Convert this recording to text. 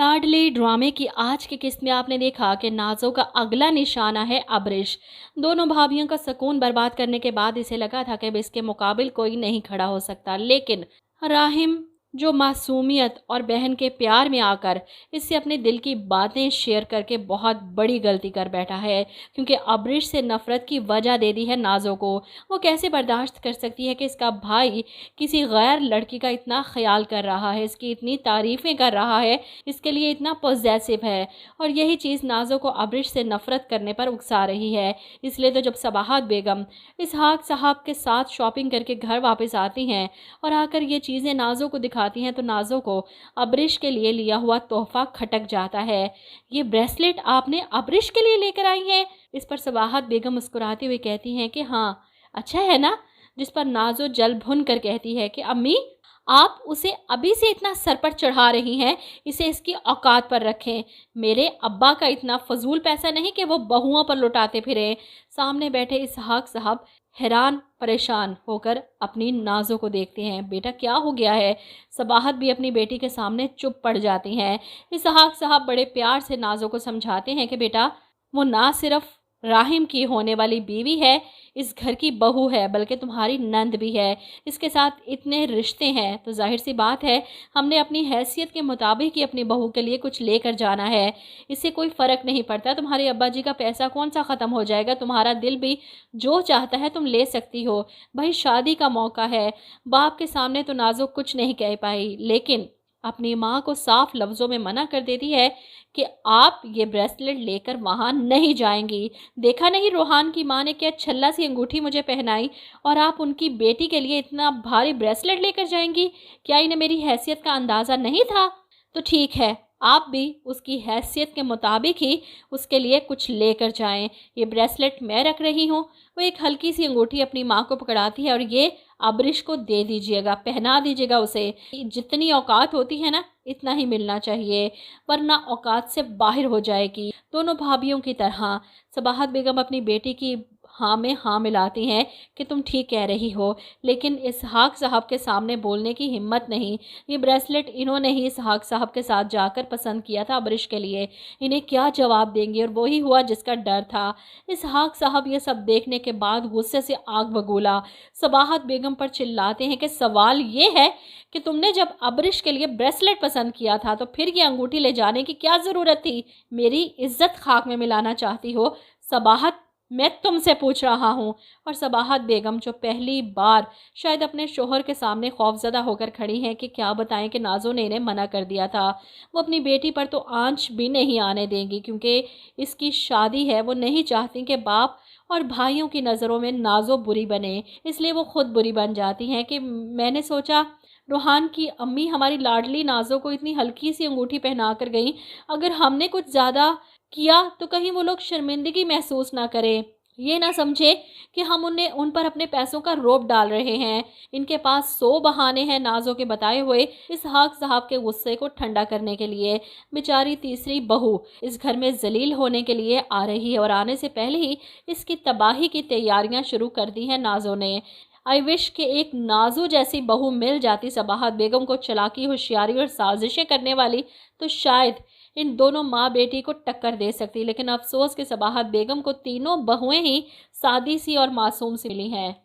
लाडली ड्रामे की आज की किस्त में आपने देखा कि नाज़ो का अगला निशाना है अब्रिश। दोनों भाभीियों का सुकून बर्बाद करने के बाद इसे लगा था कि अब इसके मुकाबिल कोई नहीं खड़ा हो सकता, लेकिन राहिम जो मासूमियत और बहन के प्यार में आकर इससे अपने दिल की बातें शेयर करके बहुत बड़ी गलती कर बैठा है, क्योंकि अब्रिश से नफ़रत की वजह दे दी है नाज़ो को। वो कैसे बर्दाश्त कर सकती है कि इसका भाई किसी गैर लड़की का इतना ख्याल कर रहा है, इसकी इतनी तारीफ़ें कर रहा है, इसके लिए इतना पॉजेसिव है, और यही चीज़ नाज़ो को अब्रिश से नफ़रत करने पर उकसा रही है। इसलिए तो जब सबाहत बेगम इसहाक साहब के साथ शॉपिंग करके घर वापस आती हैं और आकर ये चीज़ें नाज़ो को दिखाती हैं, तो नाज़ो को अब्रिश के लिए लिया हुआ तोहफा खटक जाता है। ये ब्रेसलेट आपने अब्रिश के लिए लेकर आई हैं? इस पर सबाहत बेगम मुस्कुराती हुई कहती हैं कि हाँ, अच्छा है ना। जिस पर नाज़ो जल भुन कर कहती है कि अम्मी, आप उसे अभी से इतना सर पर चढ़ा रही हैं, इसे इसकी औकात पर रखें। मेरे अब्बा का इतना फजूल पैसा नहीं कि वो बहुओं पर लुटाते फिरें। सामने बैठे इसहाक साहब हैरान परेशान होकर अपनी नाज़ो को देखते हैं। बेटा क्या हो गया है? सबाहत भी अपनी बेटी के सामने चुप पड़ जाती हैं। इसहाक साहब बड़े प्यार से नाज़ो को समझाते हैं कि बेटा, वो ना सिर्फ राहिम की होने वाली बीवी है, इस घर की बहू है, बल्कि तुम्हारी नंद भी है। इसके साथ इतने रिश्ते हैं तो जाहिर सी बात है हमने अपनी हैसियत के मुताबिक ही अपनी बहू के लिए कुछ लेकर जाना है। इससे कोई फ़र्क नहीं पड़ता तुम्हारे अब्बा जी का पैसा कौन सा ख़त्म हो जाएगा, तुम्हारा दिल भी जो चाहता है तुम ले सकती हो। भाई शादी का मौका है। बाप के सामने तो नाज़ो कुछ नहीं कह पाई, लेकिन अपनी माँ को साफ लफ्ज़ों में मना कर देती है कि आप ये ब्रेसलेट लेकर वहाँ नहीं जाएंगी। देखा नहीं रोहान की माँ ने क्या छल्ला सी अंगूठी मुझे पहनाई, और आप उनकी बेटी के लिए इतना भारी ब्रेसलेट लेकर जाएंगी? क्या इन्हें मेरी हैसियत का अंदाज़ा नहीं था? तो ठीक है, आप भी उसकी हैसियत के मुताबिक ही उसके लिए कुछ लेकर जाएं। ये ब्रेसलेट मैं रख रही हूँ। वो एक हल्की सी अंगूठी अपनी माँ को पकड़ाती है और ये अब्रिश को दे दीजिएगा, पहना दीजिएगा उसे। जितनी औकात होती है ना, इतना ही मिलना चाहिए, वरना औकात से बाहर हो जाएगी। दोनों भाभीियों की तरह सबाहत बेगम अपनी बेटी की हाँ में हाँ मिलाती हैं कि तुम ठीक कह रही हो, लेकिन इसहाक साहब के सामने बोलने की हिम्मत नहीं। ये ब्रेसलेट इन्होंने ही इसहाक साहब के साथ जाकर पसंद किया था अब्रिश के लिए, इन्हें क्या जवाब देंगी, और वही हुआ जिसका डर था। इसहाक साहब ये सब देखने के बाद गुस्से से आग बगूला सबाहत बेगम पर चिल्लाते हैं कि सवाल ये है कि तुमने जब अब्रिश के लिए ब्रेसलेट पसंद किया था तो फिर ये अंगूठी ले जाने की क्या ज़रूरत थी? मेरी इज्जत खाक में मिलाना चाहती हो? सबाहत, मैं तुमसे पूछ रहा हूँ। और सबाहत बेगम जो पहली बार शायद अपने शोहर के सामने खौफजदा होकर खड़ी हैं कि क्या बताएं कि नाज़ो ने इन्हें मना कर दिया था। वो अपनी बेटी पर तो आंच भी नहीं आने देंगी, क्योंकि इसकी शादी है। वो नहीं चाहती कि बाप और भाइयों की नज़रों में नाज़ो बुरी बने, इसलिए वो खुद बुरी बन जाती हैं कि मैंने सोचा रोहान की अम्मी हमारी लाडली नाज़ो को इतनी हल्की सी अंगूठी पहना कर गई, अगर हमने कुछ ज़्यादा किया तो कहीं वो लोग शर्मिंदगी महसूस ना करें, ये ना समझे कि हम उन पर अपने पैसों का रोब डाल रहे हैं। इनके पास 100 बहाने हैं नाज़ो के बताए हुए इसहाक साहब के गुस्से को ठंडा करने के लिए। बेचारी तीसरी बहू इस घर में जलील होने के लिए आ रही है, और आने से पहले ही इसकी तबाही की तैयारियां शुरू कर दी हैं नाज़ो ने। आई विश कि एक नाज़ो जैसी बहू मिल जाती सबाहत बेगम को, चलाकी, होशियारी और साजिशें करने वाली, तो शायद इन दोनों माँ बेटी को टक्कर दे सकती। लेकिन अफसोस कि सबाहत बेगम को तीनों बहुएं ही सादी सी और मासूम सी मिली हैं।